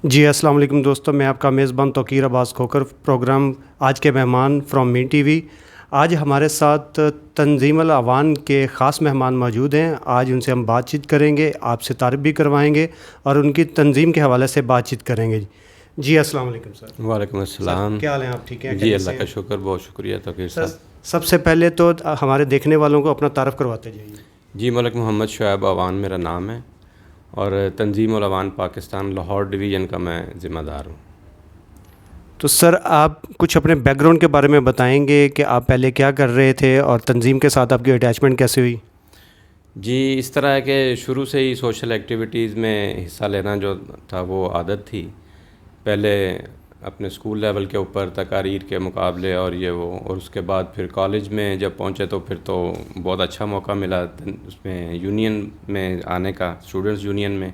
جی السلام علیکم دوستوں، میں آپ کا میزبان توقیر عباس کھوکر، پروگرام آج کے مہمان فرام مین ٹی وی۔ آج ہمارے ساتھ تنظیم الاعوان کے خاص مہمان موجود ہیں۔ آج ان سے ہم بات چیت کریں گے، آپ سے تعارف بھی کروائیں گے اور ان کی تنظیم کے حوالے سے بات چیت کریں گے۔ جی السلام علیکم سر۔ وعلیکم السلام۔ کیا حال ہیں آپ؟ ٹھیک ہیں؟ جی اللہ کا شکر، بہت شکریہ توقیر صاحب۔ سب سے پہلے تو ہمارے دیکھنے والوں کو اپنا تعارف کرواتے جائیے۔ جی ملک محمد شعیب اعوان میرا نام ہے اور تنظیم الاعوان پاکستان لاہور ڈویژن کا میں ذمہ دار ہوں۔ تو سر آپ کچھ اپنے بیک گراؤنڈ کے بارے میں بتائیں گے کہ آپ پہلے کیا کر رہے تھے اور تنظیم کے ساتھ آپ کی اٹیچمنٹ کیسے ہوئی؟ جی اس طرح ہے کہ شروع سے ہی سوشل ایکٹیویٹیز میں حصہ لینا جو تھا وہ عادت تھی۔ پہلے اپنے اسکول لیول کے اوپر تقاریر کے مقابلے اور اور اس کے بعد پھر کالج میں جب پہنچے تو پھر تو بہت اچھا موقع ملا اس میں یونین میں آنے کا، اسٹوڈنٹس یونین میں۔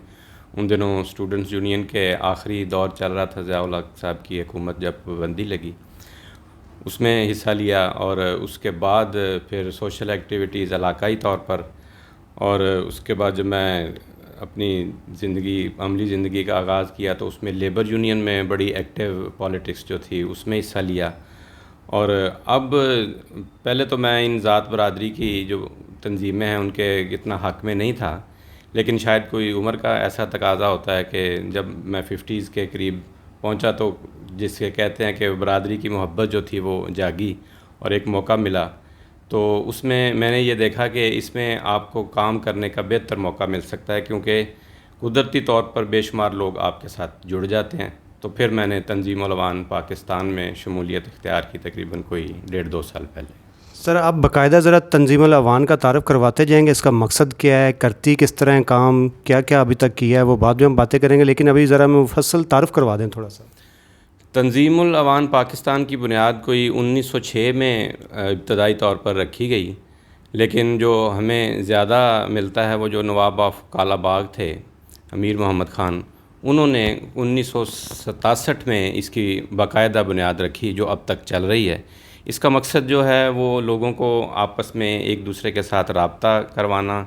ان دنوں اسٹوڈنٹس یونین کے آخری دور چل رہا تھا، ضیاء الحق صاحب کی حکومت جب پابندی لگی، اس میں حصہ لیا۔ اور اس کے بعد پھر سوشل ایکٹیویٹیز علاقائی طور پر، اور اس کے بعد جب میں اپنی عملی زندگی کا آغاز کیا تو اس میں لیبر یونین میں بڑی ایکٹیو پالیٹکس جو تھی اس میں حصہ لیا۔ اور اب پہلے تو میں ان ذات برادری کی جو تنظیمیں ہیں ان کے اتنا حق میں نہیں تھا، لیکن شاید کوئی عمر کا ایسا تقاضا ہوتا ہے کہ جب میں 50s کے قریب پہنچا تو جس کے کہتے ہیں کہ برادری کی محبت جو تھی وہ جاگی اور ایک موقع ملا، تو اس میں میں نے یہ دیکھا کہ اس میں آپ کو کام کرنے کا بہتر موقع مل سکتا ہے، کیونکہ قدرتی طور پر بے شمار لوگ آپ کے ساتھ جڑ جاتے ہیں۔ تو پھر میں نے تنظیم الاعوان پاکستان میں شمولیت اختیار کی تقریباً کوئی 1.5-2 سال پہلے۔ سر آپ باقاعدہ ذرا تنظیم الاعوان کا تعارف کرواتے جائیں گے، اس کا مقصد کیا ہے، کرتی کس طرح کام، کیا کیا ابھی تک کیا ہے، وہ بعد میں ہم باتیں کریں گے، لیکن ابھی ذرا مفصل تعارف کروا دیں تھوڑا سا۔ تنظیم الاعوان پاکستان کی بنیاد کوئی 1906 میں ابتدائی طور پر رکھی گئی، لیکن جو ہمیں زیادہ ملتا ہے وہ جو نواب آف کالا باغ تھے امیر محمد خان، انہوں نے 1967 میں اس کی باقاعدہ بنیاد رکھی جو اب تک چل رہی ہے۔ اس کا مقصد جو ہے وہ لوگوں کو آپس میں ایک دوسرے کے ساتھ رابطہ کروانا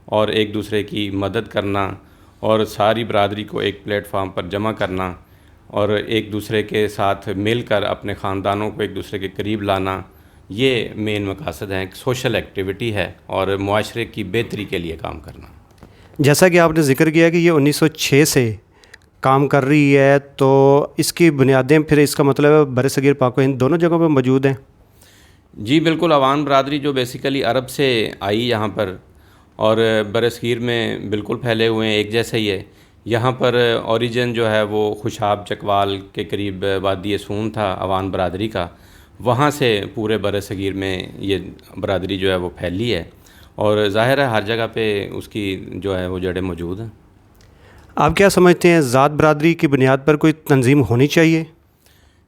اور ایک دوسرے کی مدد کرنا اور ساری برادری کو ایک پلیٹ فارم پر جمع کرنا اور ایک دوسرے کے ساتھ مل کر اپنے خاندانوں کو ایک دوسرے کے قریب لانا، یہ مین مقاصد ہیں۔ سوشل ایکٹیویٹی ہے اور معاشرے کی بہتری کے لیے کام کرنا۔ جیسا کہ آپ نے ذکر کیا کہ یہ 1906 سے کام کر رہی ہے، تو اس کی بنیادیں پھر اس کا مطلب ہے بر صغیر پاک و ہند دونوں جگہوں پہ موجود ہیں؟ جی بالکل، اعوان برادری جو بیسیکلی عرب سے آئی یہاں پر اور بر صغیر میں بالکل پھیلے ہوئے ہیں، ایک جیسا ہی ہے۔ یہاں پر اوریجن جو ہے وہ خوشاب چکوال کے قریب وادی سون تھا اعوان برادری کا، وہاں سے پورے بر صغیر میں یہ برادری جو ہے وہ پھیلی ہے، اور ظاہر ہے ہر جگہ پہ اس کی جو ہے وہ جڑیں موجود ہیں۔ آپ کیا سمجھتے ہیں ذات برادری کی بنیاد پر کوئی تنظیم ہونی چاہیے؟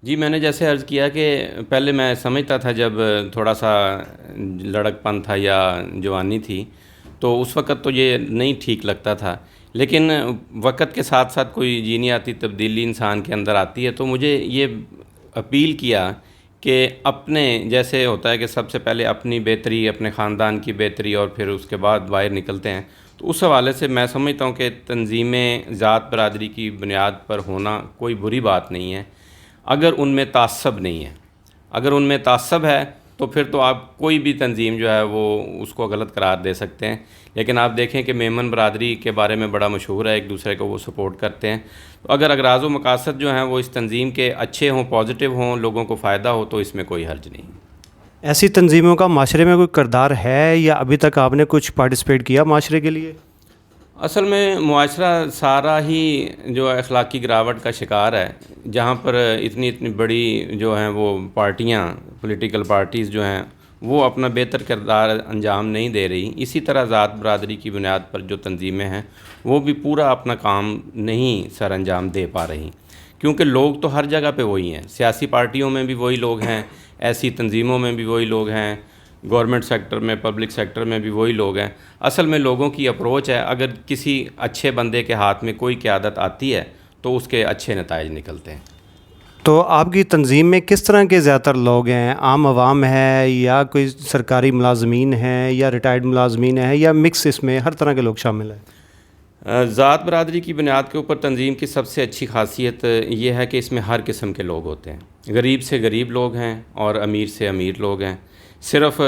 جی میں نے جیسے عرض کیا کہ پہلے میں سمجھتا تھا جب تھوڑا سا لڑک پن تھا یا جوانی تھی تو اس وقت تو یہ نہیں ٹھیک لگتا تھا، لیکن وقت کے ساتھ ساتھ کوئی جینیاتی تبدیلی انسان کے اندر آتی ہے، تو مجھے یہ اپیل کیا کہ اپنے جیسے ہوتا ہے کہ سب سے پہلے اپنی بہتری، اپنے خاندان کی بہتری اور پھر اس کے بعد باہر نکلتے ہیں، تو اس حوالے سے میں سمجھتا ہوں کہ تنظیمیں ذات برادری کی بنیاد پر ہونا کوئی بری بات نہیں ہے، اگر ان میں تعصب نہیں ہے۔ اگر ان میں تعصب ہے تو پھر تو آپ کوئی بھی تنظیم جو ہے وہ اس کو غلط قرار دے سکتے ہیں، لیکن آپ دیکھیں کہ میمن برادری کے بارے میں بڑا مشہور ہے، ایک دوسرے کو وہ سپورٹ کرتے ہیں، تو اگر اغراض و مقاصد جو ہیں وہ اس تنظیم کے اچھے ہوں، پازیٹیو ہوں، لوگوں کو فائدہ ہو، تو اس میں کوئی حرج نہیں۔ ایسی تنظیموں کا معاشرے میں کوئی کردار ہے یا ابھی تک آپ نے کچھ پارٹیسپیٹ کیا معاشرے کے لیے؟ اصل میں معاشرہ سارا ہی جو اخلاقی گراوٹ کا شکار ہے، جہاں پر اتنی بڑی جو ہیں وہ پارٹیاں، پولیٹیکل پارٹیز جو ہیں وہ اپنا بہتر کردار انجام نہیں دے رہی، اسی طرح ذات برادری کی بنیاد پر جو تنظیمیں ہیں وہ بھی پورا اپنا کام نہیں سر انجام دے پا رہی، کیونکہ لوگ تو ہر جگہ پہ وہی ہیں، سیاسی پارٹیوں میں بھی وہی لوگ ہیں، ایسی تنظیموں میں بھی وہی لوگ ہیں، گورنمنٹ سیکٹر میں، پبلک سیکٹر میں بھی وہی لوگ ہیں۔ اصل میں لوگوں کی اپروچ ہے، اگر کسی اچھے بندے کے ہاتھ میں کوئی قیادت آتی ہے تو اس کے اچھے نتائج نکلتے ہیں۔ تو آپ کی تنظیم میں کس طرح کے زیادہ تر لوگ ہیں؟ عام عوام ہے یا کوئی سرکاری ملازمین ہیں یا ریٹائرڈ ملازمین ہیں یا مکس، اس میں ہر طرح کے لوگ شامل ہیں؟ ذات برادری کی بنیاد کے اوپر تنظیم کی سب سے اچھی خاصیت یہ ہے کہ اس میں ہر قسم کے لوگ ہوتے ہیں، غریب سے غریب لوگ ہیں اور امیر سے امیر لوگ ہیں۔ صرف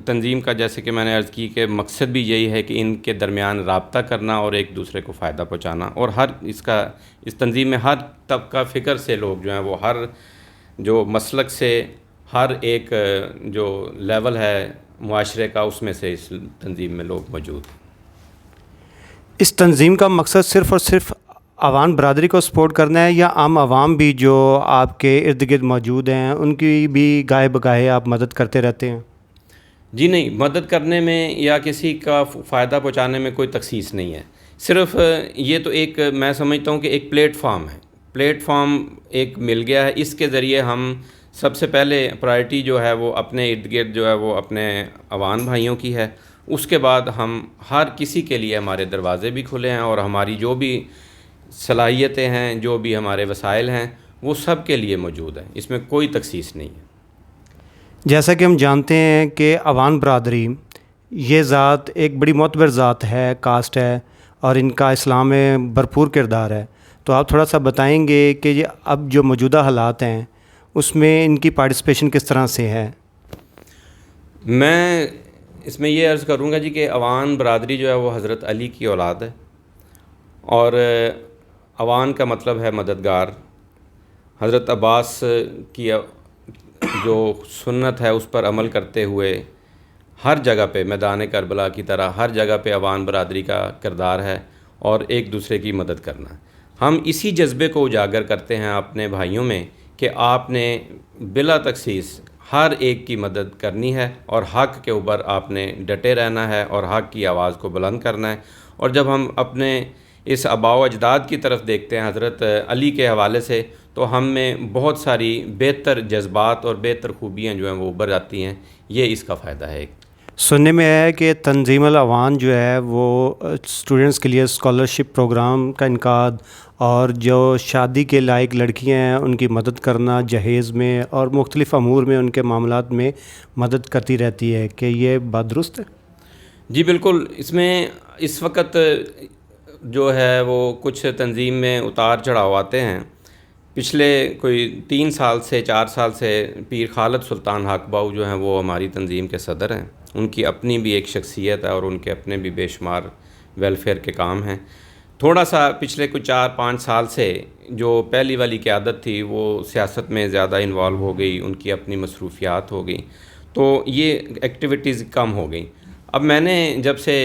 تنظیم کا جیسے کہ میں نے عرض کی کہ مقصد بھی یہی ہے کہ ان کے درمیان رابطہ کرنا اور ایک دوسرے کو فائدہ پہنچانا، اور اس تنظیم میں ہر طبقہ فکر سے لوگ جو ہیں وہ ہر جو مسلک سے ہر ایک جو لیول ہے معاشرے کا اس میں سے اس تنظیم میں لوگ موجود ہیں۔ اس تنظیم کا مقصد صرف اور صرف عوام برادری کو سپورٹ کرنا ہے، یا عام عوام بھی جو آپ کے ارد گرد موجود ہیں ان کی بھی گاہے بگاہے آپ مدد کرتے رہتے ہیں؟ جی نہیں، مدد کرنے میں یا کسی کا فائدہ پہنچانے میں کوئی تخصیص نہیں ہے، صرف یہ تو ایک میں سمجھتا ہوں کہ ایک پلیٹ فارم ہے، پلیٹ فارم ایک مل گیا ہے، اس کے ذریعے ہم سب سے پہلے پرائرٹی جو ہے وہ اپنے ارد گرد جو ہے وہ اپنے عوام بھائیوں کی ہے، اس کے بعد ہم ہر کسی کے لیے ہمارے دروازے بھی کھلے ہیں اور ہماری جو بھی صلاحیتیں ہیں، جو بھی ہمارے وسائل ہیں وہ سب کے لیے موجود ہیں، اس میں کوئی تخصیص نہیں ہے۔ جیسا کہ ہم جانتے ہیں کہ عوام برادری یہ ذات ایک بڑی معتبر ذات ہے، کاسٹ ہے، اور ان کا اسلام میں بھرپور کردار ہے، تو آپ تھوڑا سا بتائیں گے کہ یہ اب جو موجودہ حالات ہیں اس میں ان کی پارٹیسپیشن کس طرح سے ہے؟ میں اس میں یہ عرض کروں گا جی کہ عوان برادری جو ہے وہ حضرت علی کی اولاد ہے، اور عوان کا مطلب ہے مددگار۔ حضرت عباس کی جو سنت ہے اس پر عمل کرتے ہوئے ہر جگہ پہ میدان کربلا کی طرح ہر جگہ پہ عوان برادری کا کردار ہے اور ایک دوسرے کی مدد کرنا۔ ہم اسی جذبے کو اجاگر کرتے ہیں اپنے بھائیوں میں کہ آپ نے بلا تخصیص ہر ایک کی مدد کرنی ہے اور حق کے اوپر آپ نے ڈٹے رہنا ہے اور حق کی آواز کو بلند کرنا ہے۔ اور جب ہم اپنے اس آباء و اجداد کی طرف دیکھتے ہیں حضرت علی کے حوالے سے، تو ہم میں بہت ساری بہتر جذبات اور بہتر خوبیاں جو ہیں وہ ابھر جاتی ہیں، یہ اس کا فائدہ ہے۔ سننے میں ہے کہ تنظیم العوان جو ہے وہ اسٹوڈنٹس کے لیے اسکالرشپ پروگرام کا انعقاد اور جو شادی کے لائق لڑکیاں ہیں ان کی مدد کرنا جہیز میں اور مختلف امور میں ان کے معاملات میں مدد کرتی رہتی ہے، کہ یہ بات درست ہے؟ جی بالکل، اس میں اس وقت جو ہے وہ کچھ تنظیم میں اتار چڑھاؤ آتے ہیں۔ پچھلے کوئی 3 سال سے 4 سال سے پیر خالد سلطان حق باؤ جو ہیں وہ ہماری تنظیم کے صدر ہیں، ان کی اپنی بھی ایک شخصیت ہے اور ان کے اپنے بھی بے شمار ویلفیئر کے کام ہیں۔ تھوڑا سا پچھلے کچھ 4-5 سال سے جو پہلی والی قیادت تھی وہ سیاست میں زیادہ انوالو ہو گئی، ان کی اپنی مصروفیات ہو گئی، تو یہ ایکٹیویٹیز کم ہو گئیں۔ اب میں نے جب سے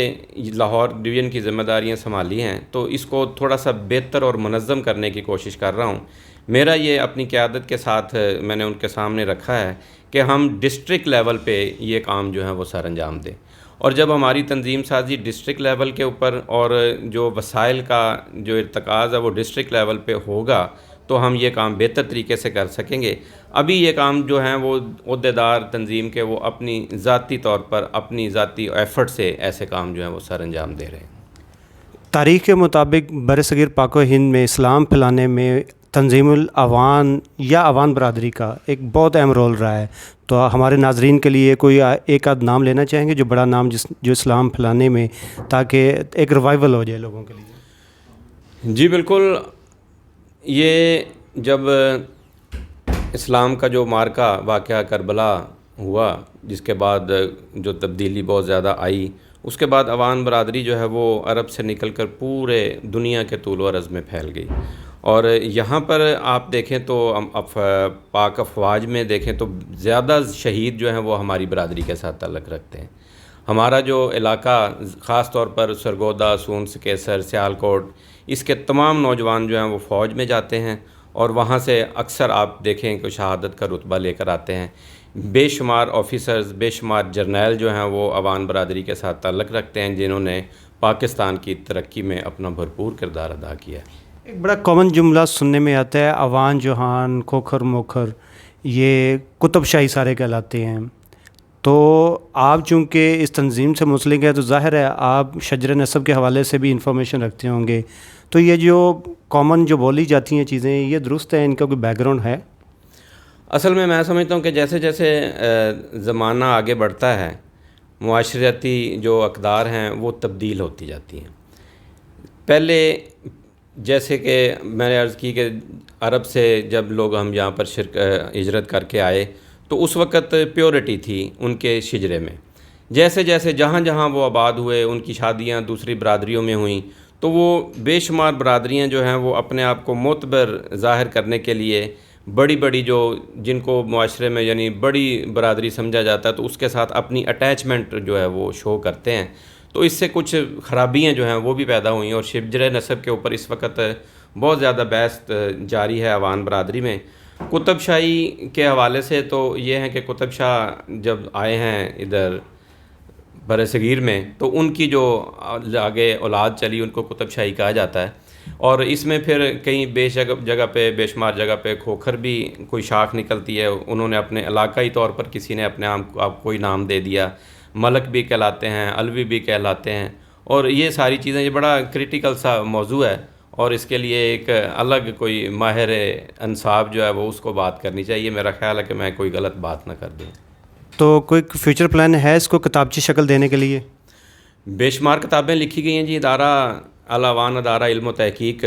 لاہور ڈویژن کی ذمہ داریاں سنبھالی ہیں تو اس کو تھوڑا سا بہتر اور منظم کرنے کی کوشش کر رہا ہوں۔ میرا یہ اپنی قیادت کے ساتھ میں نے ان کے سامنے رکھا ہے کہ ہم ڈسٹرکٹ لیول پہ یہ کام جو ہے وہ سر انجام دیں، اور جب ہماری تنظیم سازی ڈسٹرکٹ لیول کے اوپر اور جو وسائل کا جو ارتکاز ہے وہ ڈسٹرکٹ لیول پہ ہوگا تو ہم یہ کام بہتر طریقے سے کر سکیں گے۔ ابھی یہ کام جو ہیں وہ عہدیدار تنظیم کے وہ اپنی ذاتی طور پر اپنی ذاتی ایفرٹ سے ایسے کام جو ہیں وہ سر انجام دے رہے ہیں۔ تاریخ کے مطابق برصغیر پاک و ہند میں اسلام پھیلانے میں تنظیم العوان یا عوان برادری کا ایک بہت اہم رول رہا ہے، تو ہمارے ناظرین کے لیے کوئی ایک آدھ نام لینا چاہیں گے جو بڑا نام جو اسلام پھیلانے میں، تاکہ ایک ریوائول ہو جائے لوگوں کے لیے؟ جی بالکل، یہ جب اسلام کا جو معرکہ واقعہ کربلا ہوا، جس کے بعد جو تبدیلی بہت زیادہ آئی، اس کے بعد عوان برادری جو ہے وہ عرب سے نکل کر پورے دنیا کے طول و عرض میں پھیل گئی، اور یہاں پر آپ دیکھیں تو پاک افواج میں دیکھیں تو زیادہ شہید جو ہیں وہ ہماری برادری کے ساتھ تعلق رکھتے ہیں۔ ہمارا جو علاقہ خاص طور پر سرگودا، سون سکیسر، سیالکوٹ، اس کے تمام نوجوان جو ہیں وہ فوج میں جاتے ہیں اور وہاں سے اکثر آپ دیکھیں کہ شہادت کا رتبہ لے کر آتے ہیں۔ بے شمار آفیسرز، بے شمار جرنیل جو ہیں وہ عوان برادری کے ساتھ تعلق رکھتے ہیں، جنہوں نے پاکستان کی ترقی میں اپنا بھرپور کردار ادا کیا ہے۔ ایک بڑا کامن جملہ سننے میں آتا ہے، عوان جہان کھوکھر موکھر، یہ کتب شاہی سارے کہلاتے ہیں، تو آپ چونکہ اس تنظیم سے منسلک ہیں تو ظاہر ہے آپ شجر نسب کے حوالے سے بھی انفارمیشن رکھتے ہوں گے، تو یہ جو کامن جو بولی جاتی ہیں چیزیں، یہ درست ہے؟ ان کا کوئی بیک گراؤنڈ ہے؟ اصل میں سمجھتا ہوں کہ جیسے جیسے زمانہ آگے بڑھتا ہے، معاشرتی جو اقدار ہیں وہ تبدیل ہوتی جاتی ہیں۔ پہلے جیسے کہ میں نے عرض کی کہ عرب سے جب لوگ ہم یہاں پر ہجرت کر کے آئے تو اس وقت پیورٹی تھی ان کے شجرے میں. جیسے جیسے جہاں جہاں وہ آباد ہوئے ان کی شادیاں دوسری برادریوں میں ہوئیں تو وہ بے شمار برادریاں جو ہیں وہ اپنے آپ کو معتبر ظاہر کرنے کے لیے بڑی بڑی جو جن کو معاشرے میں یعنی بڑی برادری سمجھا جاتا ہے تو اس کے ساتھ اپنی اٹیچمنٹ جو ہے وہ شو کرتے ہیں. تو اس سے کچھ خرابیاں جو ہیں وہ بھی پیدا ہوئیں اور شجرہ نسب کے اوپر اس وقت بہت زیادہ بحث جاری ہے عوان برادری میں. قطب شاہی کے حوالے سے تو یہ ہے کہ قطب شاہ جب آئے ہیں ادھر بر صغیر میں تو ان کی جو آگے اولاد چلی ان کو قطب شاہی کہا جاتا ہے. اور اس میں پھر کئی جگہ پہ بے شمار جگہ پہ کھوکھر بھی کوئی شاخ نکلتی ہے. انہوں نے اپنے علاقائی طور پر کسی نے اپنے آپ کوئی نام دے دیا. ملک بھی کہلاتے ہیں, علوی بھی کہلاتے ہیں. اور یہ ساری چیزیں یہ بڑا کرٹیکل سا موضوع ہے اور اس کے لیے ایک الگ کوئی ماہر انصاب جو ہے وہ اس کو بات کرنی چاہیے. میرا خیال ہے کہ میں کوئی غلط بات نہ کر دوں. تو کوئی فیوچر پلان ہے اس کو کتابچی شکل دینے کے لیے؟ بے شمار کتابیں لکھی گئی ہیں جی. ادارہ الاوان ادارہ علم و تحقیق